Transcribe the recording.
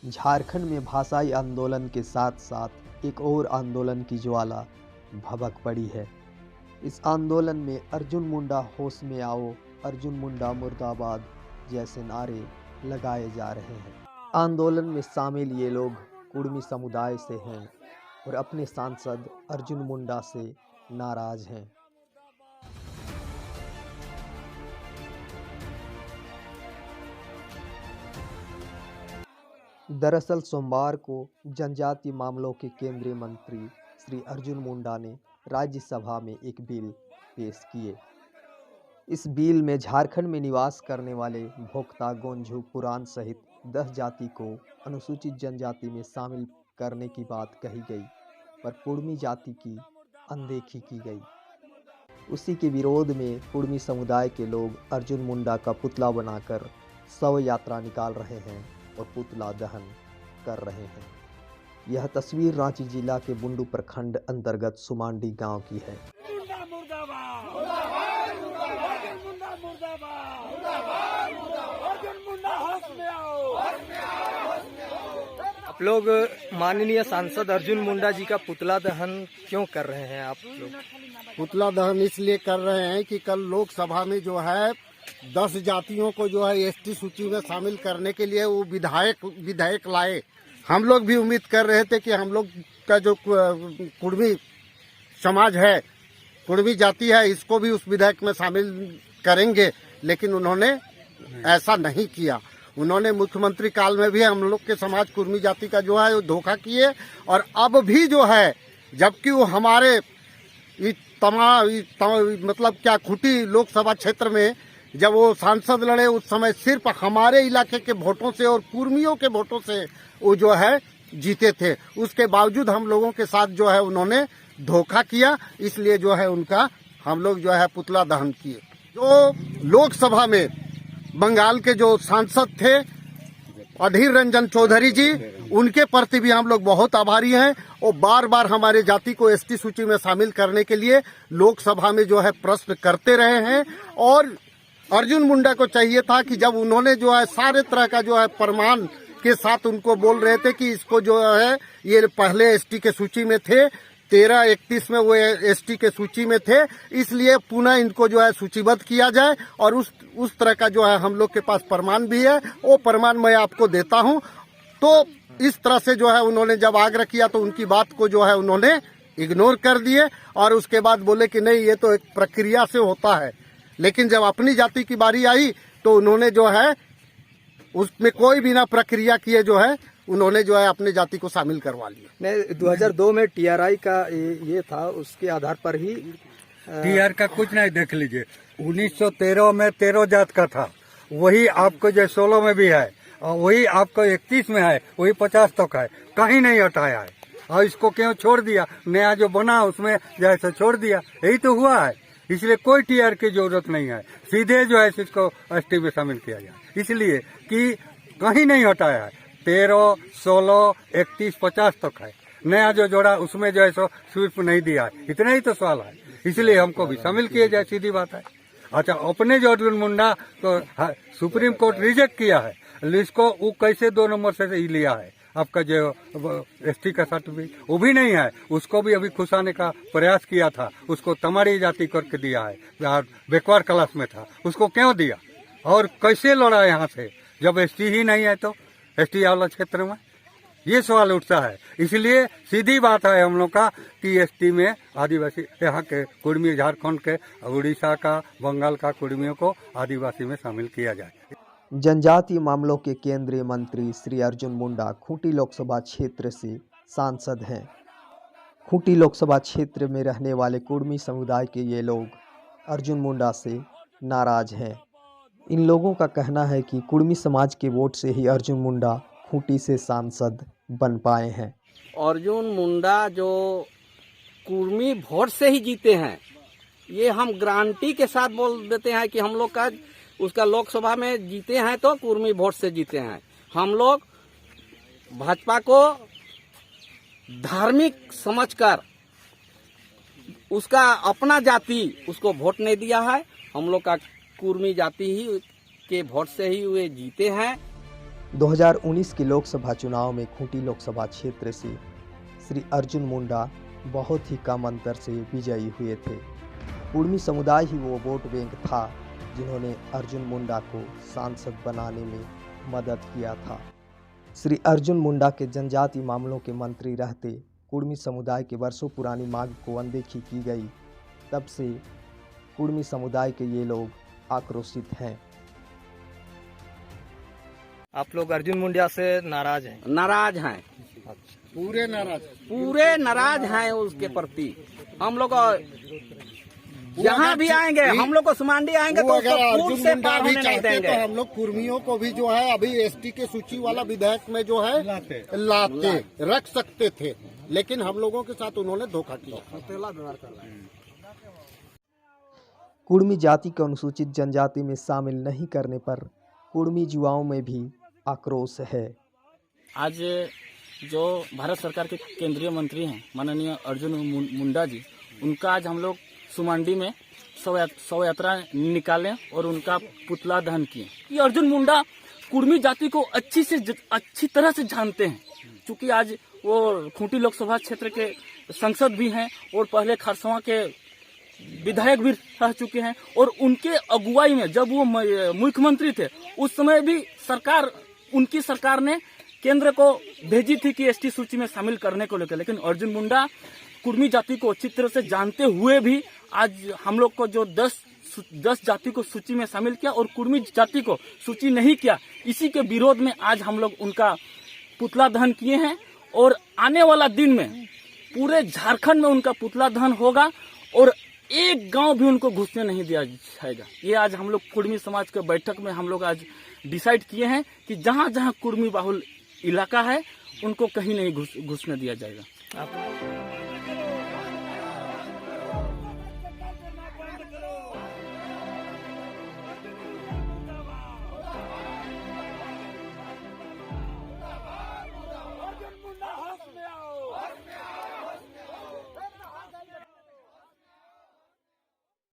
झारखंड में भाषाई आंदोलन के साथ साथ एक और आंदोलन की ज्वाला भभक पड़ी है। इस आंदोलन में अर्जुन मुंडा होश में आओ, अर्जुन मुंडा मुर्दाबाद जैसे नारे लगाए जा रहे हैं। आंदोलन में शामिल ये लोग कुर्मी समुदाय से हैं और अपने सांसद अर्जुन मुंडा से नाराज हैं। दरअसल सोमवार को जनजातीय मामलों के केंद्रीय मंत्री श्री अर्जुन मुंडा ने राज्यसभा में एक बिल पेश किए। इस बिल में झारखंड में निवास करने वाले भोक्ता, गोंझू, पुरान सहित 10 जाति को अनुसूचित जनजाति में शामिल करने की बात कही गई, पर कुर्मी जाति की अनदेखी की गई। उसी के विरोध में कुर्मी समुदाय के लोग अर्जुन मुंडा का पुतला बनाकर शव यात्रा निकाल रहे हैं और पुतला दहन कर रहे हैं। यह तस्वीर रांची जिला के बुंडू प्रखंड अंतर्गत सुमांडी गांव की है। आप लोग माननीय सांसद अर्जुन मुंडा जी का पुतला दहन क्यों कर रहे हैं? आप लोग पुतला दहन इसलिए कर रहे हैं कि कल लोकसभा में जो है 10 जातियों को जो है एसटी सूची में शामिल करने के लिए वो विधायक लाए। हम लोग भी उम्मीद कर रहे थे कि हम लोग का जो कुर्मी समाज है, कुर्मी जाति है, इसको भी उस विधायक में शामिल करेंगे, लेकिन उन्होंने ऐसा नहीं किया। उन्होंने मुख्यमंत्री काल में भी हम लोग के समाज कुर्मी जाति का जो है वो धोखा किए, और अब भी जो है, जबकि वो हमारे मतलब क्या खूंटी लोकसभा क्षेत्र में जब वो सांसद लड़े उस समय सिर्फ हमारे इलाके के वोटों से और कुर्मियों के वोटों से वो जो है जीते थे। उसके बावजूद हम लोगों के साथ जो है उन्होंने धोखा किया, इसलिए जो है उनका हम लोग जो है पुतला दहन किए। जो लोकसभा में बंगाल के जो सांसद थे अधीर रंजन चौधरी जी, उनके प्रति भी हम लोग बहुत आभारी हैं। और बार बार हमारे जाति को एसटी सूची में शामिल करने के लिए लोकसभा में जो है प्रश्न करते रहे हैं। और अर्जुन मुंडा को चाहिए था कि जब उन्होंने जो है सारे तरह का जो है प्रमाण के साथ उनको बोल रहे थे कि इसको जो है ये पहले एसटी के सूची में थे, 13-31 में वो एसटी के सूची में थे, इसलिए पुनः इनको जो है सूचीबद्ध किया जाए। और उस तरह का जो है हम लोग के पास प्रमाण भी है, वो प्रमाण मैं आपको देता हूं। तो इस तरह से जो है उन्होंने जब आग्रह किया तो उनकी बात को जो है उन्होंने इग्नोर कर दिए, और उसके बाद बोले कि नहीं, ये तो एक प्रक्रिया से होता है। लेकिन जब अपनी जाति की बारी आई तो उन्होंने जो है उसमें कोई बिना प्रक्रिया किए जो है उन्होंने जो है अपने जाति को शामिल करवा लिया। नहीं, 2002 में टीआरआई का ये था, उसके आधार पर ही टीआर का कुछ नहीं। देख लीजिए, 1913 में 13 जात का था, वही आपको जो 16 में भी है, और वही आपको 31 में है, वही 50 तक है, कहीं नहीं हटाया है। और इसको क्यों छोड़ दिया? नया जो बना उसमें जैसे छोड़ दिया, यही तो हुआ है। इसलिए कोई टीआर की जरूरत नहीं है, सीधे जो है इसको एसटी में शामिल किया जाए, इसलिए कि कहीं नहीं हटाया है। 13, 16, 31, 50 तक है। नया जो जोड़ा उसमें जो है सो सिर्फ नहीं दिया है, इतना ही तो सवाल है, इसलिए हमको भी शामिल किया जाए, सीधी बात है। अच्छा, अपने जो अर्जुन मुंडा तो सुप्रीम कोर्ट रिजेक्ट किया है, इसको वो कैसे 2 नंबर से ही लिया है? आपका जो एसटी का सर्टिफिकेट वो भी नहीं है, उसको भी अभी खुशाने का प्रयास किया था, उसको तमाड़ी जाति करके दिया है, बैकवर्ड क्लास में था, उसको क्यों दिया? और कैसे लड़ा यहाँ से जब एसटी ही नहीं है? तो एसटी वाला क्षेत्र में ये सवाल उठता है। इसलिए सीधी बात है हम लोग का कि एसटी में आदिवासी, यहाँ के कुर्मी, झारखंड के, उड़ीसा का, बंगाल का कुर्मियों को आदिवासी में शामिल किया जाए। जनजातीय मामलों के केंद्रीय मंत्री श्री अर्जुन मुंडा खूंटी लोकसभा क्षेत्र से सांसद हैं। खूंटी लोकसभा क्षेत्र में रहने वाले कुर्मी समुदाय के ये लोग अर्जुन मुंडा से नाराज हैं। इन लोगों का कहना है कि कुर्मी समाज के वोट से ही अर्जुन मुंडा खूंटी से सांसद बन पाए हैं। अर्जुन मुंडा जो कुर्मी वोट से ही जीते हैं, ये हम गारंटी के साथ बोल देते हैं कि हम लोग का उसका लोकसभा में जीते हैं तो कुर्मी वोट से जीते हैं। हम लोग भाजपा को धार्मिक समझकर उसका अपना जाति उसको वोट नहीं दिया है। हम लोग का कुर्मी जाति ही के वोट से ही वे जीते हैं। 2019 के लोकसभा चुनाव में खूंटी लोकसभा क्षेत्र से श्री अर्जुन मुंडा बहुत ही कम अंतर से विजयी हुए थे। कुर्मी समुदाय ही वो वोट बैंक था जिन्होंने अर्जुन मुंडा को सांसद बनाने में मदद किया था। श्री अर्जुन मुंडा के जनजाति मामलों के मंत्री रहते कुर्मी समुदाय के वर्षों पुरानी मांग को अनदेखी की गई। तब से कुर्मी समुदाय के ये लोग आक्रोशित हैं। आप लोग अर्जुन मुंडा से नाराज हैं? नाराज हैं, पूरे नाराज हैं उसके प्रति। हम लोग जहाँ भी आएंगे, हम लोग को सुमांडी आएंगे तो अगर उसको पुल अर्जुन से मुंडा पार भी होने नहीं चाहते देंगे। तो हम लोग कुर्मियों को भी जो है अभी एसटी के सूची वाला विधेयक में जो है लाते रख सकते थे, लेकिन हम लोगों के साथ उन्होंने धोखा किया। कुर्मी जाति को अनुसूचित जनजाति में शामिल नहीं करने पर कुर्मी युवाओं में भी आक्रोश है। आज जो भारत सरकार के केंद्रीय मंत्री हैं माननीय अर्जुन मुंडा जी, उनका आज हम लोग सुमांडी में शव यात्रा निकाले और उनका पुतला दहन किए। ये अर्जुन मुंडा कुर्मी जाति को अच्छी तरह से जानते हैं, क्योंकि आज वो खूंटी लोकसभा क्षेत्र के सांसद भी हैं और पहले खरसवां के विधायक भी रह चुके हैं। और उनके अगुवाई में जब वो मुख्यमंत्री थे उस समय भी उनकी सरकार ने केंद्र को भेजी थी कि एसटी सूची में शामिल करने को लेकर, लेकिन अर्जुन मुंडा कुर्मी जाति को अच्छी तरह से जानते हुए भी आज हम लोग को जो 10 जाति को सूची में शामिल किया और कुर्मी जाति को सूची नहीं किया, इसी के विरोध में आज हम लोग उनका पुतला दहन किए हैं। और आने वाला दिन में पूरे झारखंड में उनका पुतला दहन होगा और एक गांव भी उनको घुसने नहीं दिया जाएगा। ये आज हम लोग कुर्मी समाज के बैठक में हम लोग आज डिसाइड किए हैं कि जहां जहां कुर्मी बाहुल इलाका है उनको कहीं नहीं घुसने दिया जाएगा।